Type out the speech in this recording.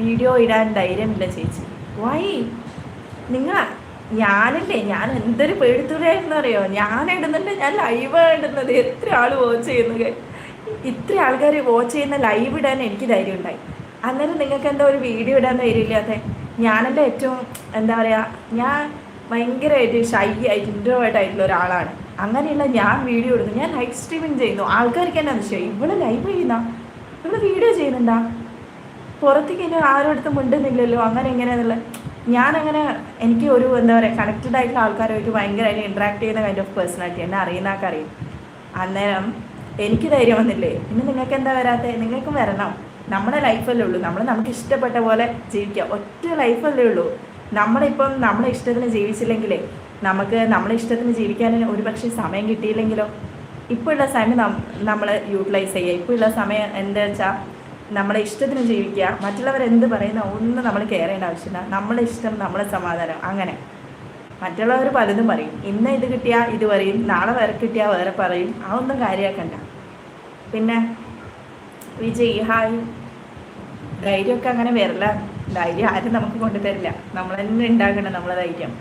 Video ഇടാൻ ധൈര്യമില്ല ചേച്ചി. വൈ? നിങ്ങൾ ഞാൻ എന്തൊരു പേടിത്തുകയായിരുന്നു അറിയോ. ഞാൻ ഇടുന്നുണ്ട്, ഞാൻ ലൈവ് ഇടുന്നത്. എത്ര ആൾ വാച്ച് ചെയ്യുന്നത്, ഇത്ര ആൾക്കാർ വാച്ച് ചെയ്യുന്ന ലൈവ് ഇടാൻ എനിക്ക് ധൈര്യം ഉണ്ടായി. അന്നേരം നിങ്ങൾക്ക് എന്താ ഒരു വീഡിയോ ഇടാൻ ധൈര്യമില്ലാതെ? ഞാനെൻ്റെ ഏറ്റവും എന്താ പറയുക, ഞാൻ ഭയങ്കരമായിട്ട് ഷൈ ആയിട്ട് ഇൻട്രോവേർട്ട് ആയിട്ടുള്ള ഒരാളാണ്. അങ്ങനെയുള്ള ഞാൻ വീഡിയോ എടുക്കുന്നു, ഞാൻ ലൈവ് സ്ട്രീമിങ് ചെയ്യുന്നു. ആൾക്കാർക്ക് തന്നെ അതിശയം, ഇവള് ലൈവ് ചെയ്യുന്ന, ഇവള് വീഡിയോ ചെയ്യുന്നുണ്ടാ, പുറത്തേക്ക് ഇനി ആരും അടുത്ത് മിണ്ടുന്നില്ലല്ലോ, അങ്ങനെ എങ്ങനെയാണെന്നുള്ള. ഞാനങ്ങനെ എനിക്ക് ഒരു എന്താ പറയുക കണക്റ്റഡ് ആയിട്ടുള്ള ആൾക്കാരുമായിട്ട് ഭയങ്കരമായിട്ട് ഇൻട്രാക്ട് ചെയ്യുന്ന കൈൻഡ് ഓഫ് പേഴ്സണാലിറ്റി. എന്നെ അറിയുന്നതൊക്കെ അറിയും. അന്നേരം എനിക്ക് ധൈര്യം വന്നില്ലേ, പിന്നെ നിങ്ങൾക്ക് എന്താ വരാത്തത്? നിങ്ങൾക്കും വരണം. നമ്മുടെ ലൈഫല്ലേ ഉള്ളൂ, നമുക്ക് ഇഷ്ടപ്പെട്ട പോലെ ജീവിക്കാം. ഒറ്റ ലൈഫല്ലേ ഉള്ളൂ. നമ്മളിപ്പം നമ്മളെ ഇഷ്ടത്തിന് ജീവിച്ചില്ലെങ്കിലേ നമുക്ക് നമ്മളെ ഇഷ്ടത്തിന് ജീവിക്കാൻ ഒരു പക്ഷേ സമയം കിട്ടിയില്ലെങ്കിലോ. ഇപ്പോൾ ഉള്ള സമയം നമ്മൾ യൂട്ടിലൈസ് ചെയ്യുക. ഇപ്പോൾ ഉള്ള സമയം എന്താ വെച്ചാൽ നമ്മളെ ഇഷ്ടത്തിന് ജീവിക്കുക. മറ്റുള്ളവരെന്ത് പറയുന്ന ഒന്നും നമ്മൾ കെയർ ചെയ്യേണ്ട ആവശ്യമില്ല. നമ്മളെ ഇഷ്ടം, നമ്മളെ സമാധാനം. അങ്ങനെ മറ്റുള്ളവർ പലതും പറയും. ഇന്ന് ഇത് കിട്ടിയാൽ ഇത് പറയും, നാളെ വേറെ കിട്ടിയാൽ വേറെ പറയും. അതൊന്നും കാര്യമാക്കണ്ട. പിന്നെ വിജയ് ഹായ്. ധൈര്യമൊക്കെ അങ്ങനെ വരില്ല. ധൈര്യം ആരും നമുക്ക് കൊണ്ടുതരില്ല. നമ്മൾ തന്നെ ഉണ്ടാക്കണം നമ്മളെ ധൈര്യം.